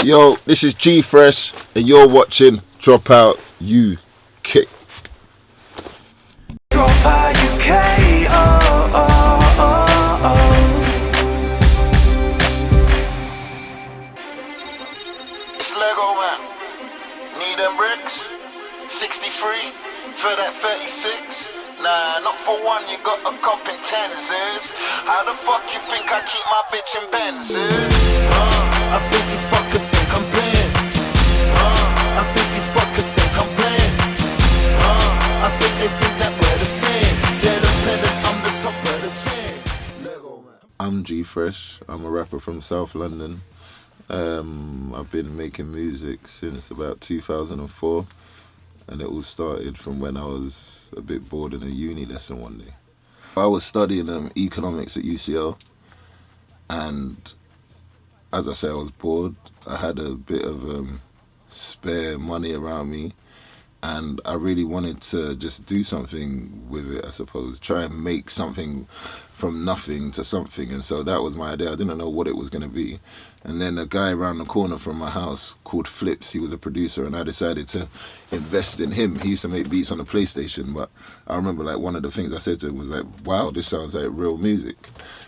Yo, this is G FrSH and you're watching Dropout UK. Dropout UK, oh, oh, oh, oh. It's Legoman. Need them bricks? 63 for that 36. Nah, not for one, you got a cop in Tenzes. How the fuck you think I keep my bitch in Benzes? I think these fuckers think I'm playing. I think these fuckers think I'm playing. I think they think that we're the same. They're dependent, I'm the top of the chain. Legoman. I'm G FrSH. I'm a rapper from South London. I've been making music since about 2004, and it all started from when I was a bit bored in a uni lesson one day. I was studying economics at UCL, and as I say, I was bored. I had a bit of spare money around me, and I really wanted to just do something with it, I suppose. Try and make something from nothing to something, and so that was my idea. I didn't know what it was going to be. And then a guy around the corner from my house called Flips, he was a producer, and I decided to invest in him. He used to make beats on the PlayStation, but I remember like one of the things I said to him was like, wow, this sounds like real music.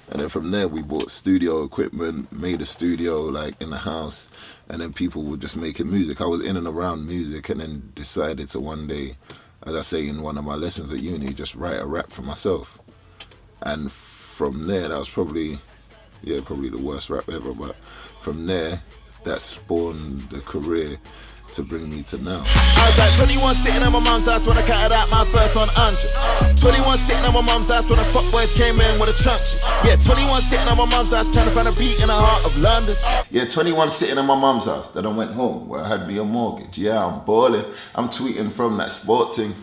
And then from there we bought studio equipment, made a studio like in the house, and then people were just making music. I was in and around music, and then decided to one day, as I say in one of my lessons at uni, just write a rap for myself. And from there, that was probably the worst rap ever, but from there, that spawned the career to bring me to now. I was like 21 sitting at my mum's house when I counted out my first 100. 21 sitting at my mum's house when the fuck boys came in with the chunches. Yeah, 21 sitting at my mum's house trying to find a beat in the heart of London. Yeah, 21 sitting at my mum's house. Then I went home where I had me a mortgage. Yeah, I'm balling. I'm tweeting from that sport thing.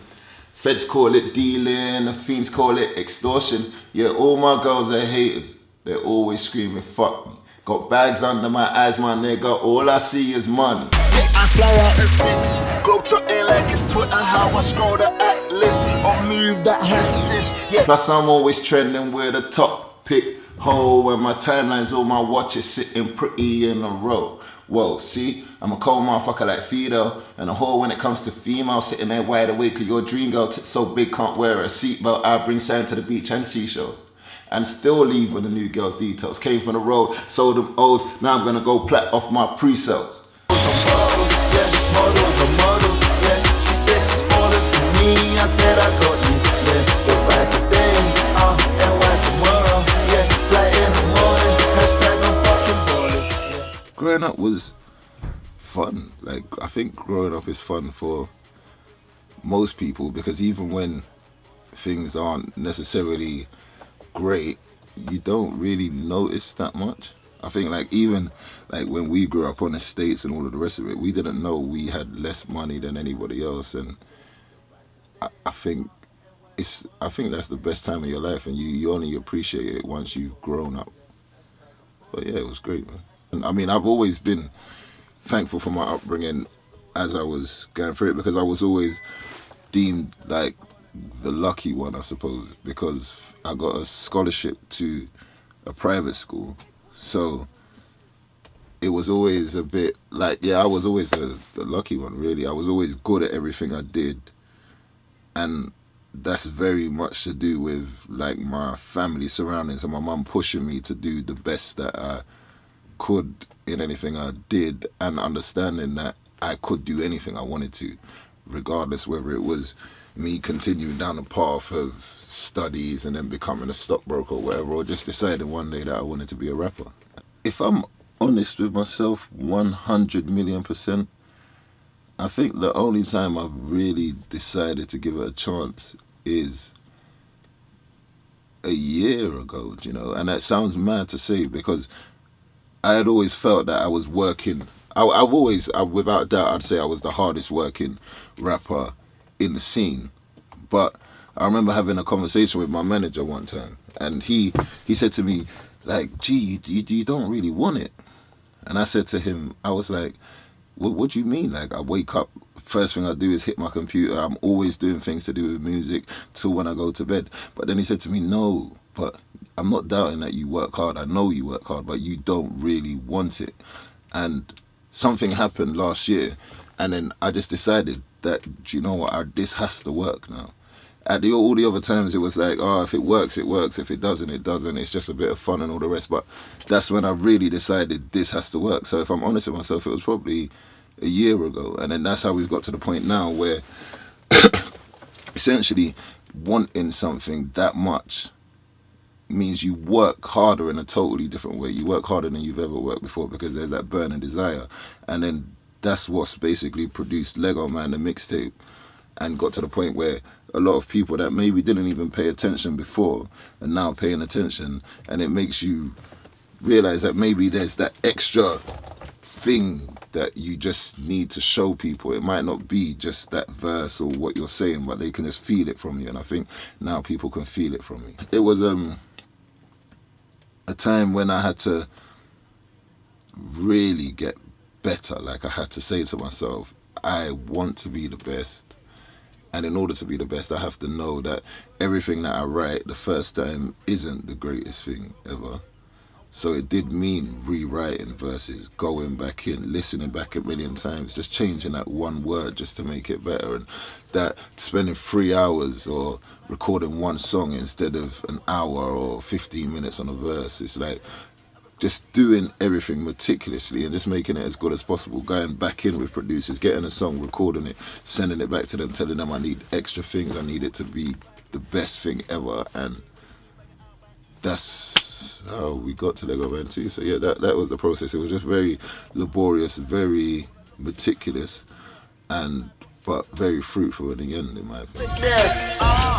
Feds call it dealing, the fiends call it extortion. Yeah, all my girls are haters. They're always screaming, fuck me. Got bags under my eyes, my nigga. All I see is money. Say I fly out the six, go trotting like it's Twitter. How I scroll the atlas or move that hashish. Yeah. Plus I'm always trending with a top pick hole, when my timeline's all my watches sitting pretty in a row. Whoa, see, I'm a cold motherfucker like Fido, and a whore when it comes to female, sitting there wide awake, cause your dream girl so big can't wear a seatbelt. I bring sand to the beach and seashells, and still leave with the new girl's details. Came from the road, sold them O's, now I'm gonna go plat off my pre-sales. Models, yeah. She said she's falling for me, I said I got you, yeah. The right today, and why tomorrow, yeah. Fly in the morning, hashtag I'm fucking ballin', yeah. Growing up was fun. Like, I think growing up is fun for most people, because even when things aren't necessarily great, you don't really notice that much. I think like even like when we grew up on estates and all of the rest of it, we didn't know we had less money than anybody else, and I think that's the best time of your life, and you only appreciate it once you've grown up. But yeah, it was great, man. And I mean, I've always been thankful for my upbringing as I was going through it, because I was always deemed like the lucky one, I suppose, because I got a scholarship to a private school. So it was always a bit like, yeah, I was always the lucky one, really. I was always good at everything I did. And that's very much to do with like my family surroundings and my mum pushing me to do the best that I could in anything I did, and understanding that I could do anything I wanted to, regardless whether it was me continuing down the path of studies and then becoming a stockbroker or whatever, or just deciding one day that I wanted to be a rapper. If I'm honest with myself 100 million %, I think the only time I've really decided to give it a chance is a year ago, you know, and that sounds mad to say, because I had always felt that I was working. Without doubt, I'd say I was the hardest working rapper in the scene. But I remember having a conversation with my manager one time, and he said to me, like, gee, you don't really want it. And I said to him, I was like, what do you mean? Like, I wake up, first thing I do is hit my computer. I'm always doing things to do with music till when I go to bed. But then he said to me, no, but I'm not doubting that you work hard. I know you work hard, but you don't really want it. And something happened last year, and then I just decided that, do you know what, this has to work now. All the other times it was like, oh, if it works, it works. If it doesn't, it doesn't. It's just a bit of fun and all the rest. But that's when I really decided this has to work. So if I'm honest with myself, it was probably a year ago. And then that's how we've got to the point now where essentially wanting something that much means you work harder in a totally different way. You work harder than you've ever worked before because there's that burning desire. And then that's what's basically produced Legoman, the mixtape, and got to the point where a lot of people that maybe didn't even pay attention before are now paying attention, and it makes you realize that maybe there's that extra thing that you just need to show people. It might not be just that verse or what you're saying, but they can just feel it from you, and I think now people can feel it from me. It was a time when I had to really get better. Like, I had to say to myself, I want to be the best. And in order to be the best, I have to know that everything that I write the first time isn't the greatest thing ever. So it did mean rewriting verses, going back in, listening back a million times, just changing that one word just to make it better. And that spending 3 hours or recording one song instead of an hour or 15 minutes on a verse. It's like just doing everything meticulously and just making it as good as possible, going back in with producers, getting a song, recording it, sending it back to them, telling them I need extra things, I need it to be the best thing ever. And that's how we got to Legoman too. So yeah, that was the process. It was just very laborious, very meticulous, but very fruitful in the end, in my opinion. Yes,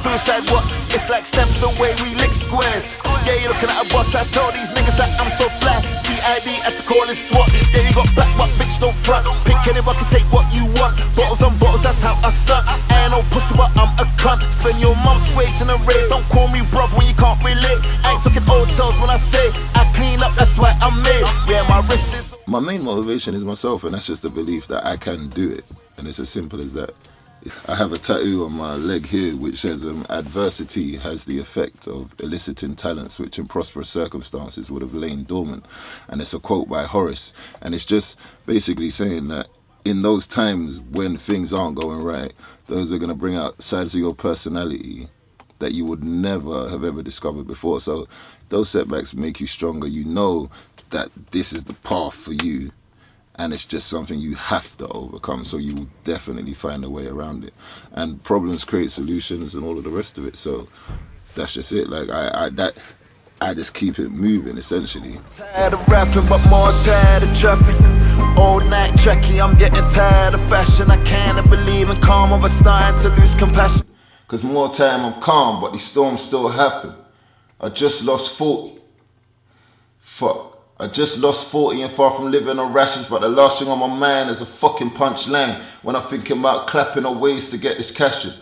suicide watch, it's like stamps the way we lick squares. Yeah, you're looking at a boss, I told these niggas that I'm so flat. CID, had to call it SWAT. Yeah, you got back, but bitch don't front. Pick any bucket, take what you want. Bottles on bottles, that's how I stunt. I ain't no pussy, but I'm a cunt. Spend your month's wage in a raid. Don't call me bruv when you can't relate. I ain't talking hotels when I say I clean up, that's why I'm made. Yeah, my wrist is... My main motivation is myself, and that's just the belief that I can do it. And it's as simple as that. I have a tattoo on my leg here which says adversity has the effect of eliciting talents which in prosperous circumstances would have lain dormant. And it's a quote by Horace. And it's just basically saying that in those times when things aren't going right, those are going to bring out sides of your personality that you would never have ever discovered before. So those setbacks make you stronger. You know that this is the path for you. And it's just something you have to overcome, so you will definitely find a way around it. And problems create solutions and all of the rest of it. So that's just it. Like I just keep it moving, essentially. Tired of rapping, but more tired of trapping. All night trekking, I'm getting tired of fashion. I can't believe in karma, but starting to lose compassion. Cause more time I'm calm, but these storms still happen. I just lost 40. Fuck. I just lost 40 and far from living on rations, but the last thing on my mind is a fucking punchline when I'm thinking about clapping or ways to get this cash in.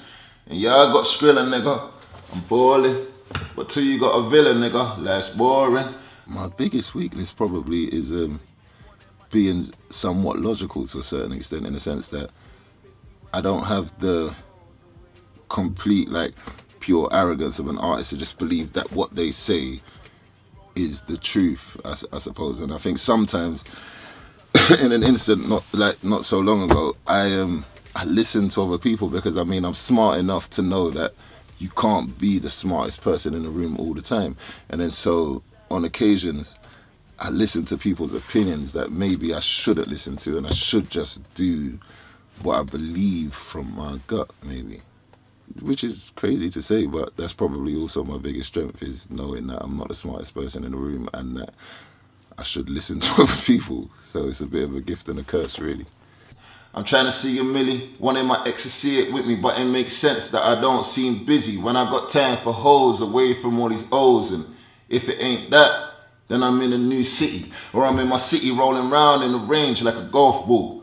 And yeah, I got Skrilla, nigga. I'm balling. But till you got a villain, nigga, life's boring. My biggest weakness probably is being somewhat logical to a certain extent, in the sense that I don't have the complete, like, pure arrogance of an artist to just believe that what they say is the truth, I suppose. And I think sometimes in an instant not so long ago, I listen to other people because I'm smart enough to know that you can't be the smartest person in the room all the time. And then so on occasions I listen to people's opinions that maybe I shouldn't listen to, and I should just do what I believe from my gut, maybe. Which is crazy to say, but that's probably also my biggest strength, is knowing that I'm not the smartest person in the room and that I should listen to other people. So it's a bit of a gift and a curse, really. I'm trying to see a milli, wanting my ex to see it with me, but it makes sense that I don't seem busy when I got time for hoes away from all these O's. And if it ain't that, then I'm in a new city, or I'm in my city rolling round in the range like a golf ball.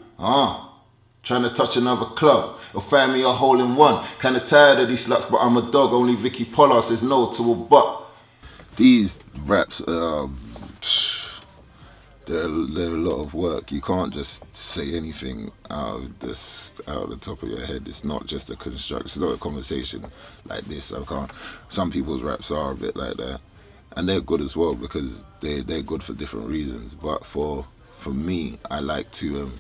Trying to touch another club or find me a hole in one. Kinda tired of these sluts, but I'm a dog. Only Vicky Pollard says no to a butt. These raps, they're a lot of work. You can't just say anything out of the top of your head. It's not just a construct. It's not a conversation like this. I can't. Some people's raps are a bit like that, and they're good as well because they're good for different reasons. But for for me, I like to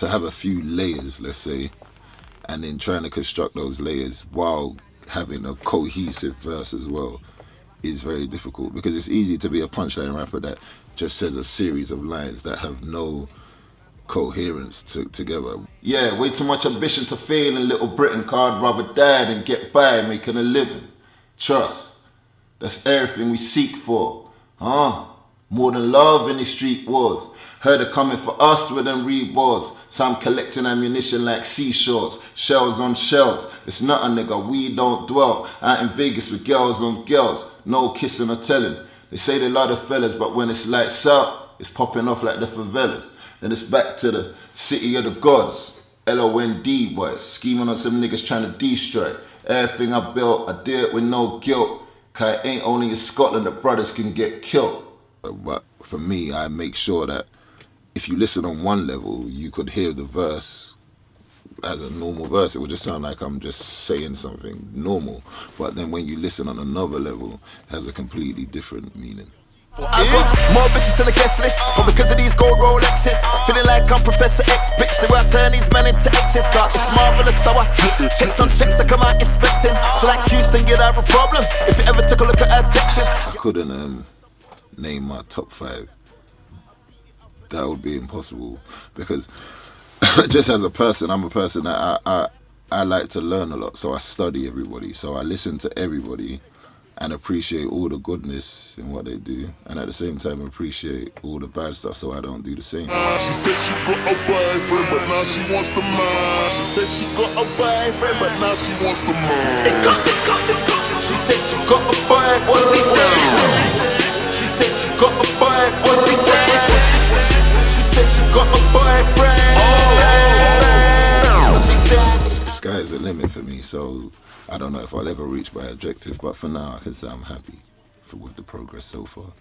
have a few layers, let's say, and then trying to construct those layers while having a cohesive verse as well is very difficult, because it's easy to be a punchline rapper that just says a series of lines that have no coherence together. Yeah, way too much ambition to fail in Little Britain, I'd rather die than get by making a living. Trust, that's everything we seek for, more than love in the street wars. Heard it coming for us with them rebars. So I'm collecting ammunition like seashores, shells on shells. It's nothing, nigga, we don't dwell. Out in Vegas with girls on girls, no kissing or telling. They say they love the fellas, but when it's lights out, it's popping off like the favelas. Then it's back to the city of the gods, LOND, boy. Scheming on some niggas trying to destroy. Everything I built, I did it with no guilt. Cause it ain't only in Scotland that brothers can get killed. But for me, I make sure that if you listen on one level, you could hear the verse as a normal verse. It would just sound like I'm just saying something normal. But then when you listen on another level, it has a completely different meaning. I got more bitches on the guest list, but because of these gold Rolexes, feeling like I'm Professor X, bitch, the way I turn these men into X's. Car, it's marvelous, so I checks on checks that come out inspecting. So like Houston, you'd have a problem if you ever took a look at our Texas. I couldn't name my top 5. That would be impossible, because just as a person, I'm a person that I like to learn a lot, so I study everybody, so I listen to everybody and appreciate all the goodness in what they do, and at the same time appreciate all the bad stuff, so I don't do the same. She said she got a boyfriend, but now she wants the man. She said she got a boyfriend, but now she wants the man. She said she got a boyfriend, what she said? She said she got a boyfriend, what she said? She said she got a boyfriend. She said, the sky is the limit for me, so I don't know if I'll ever reach my objective, but for now I can say I'm happy with the progress so far.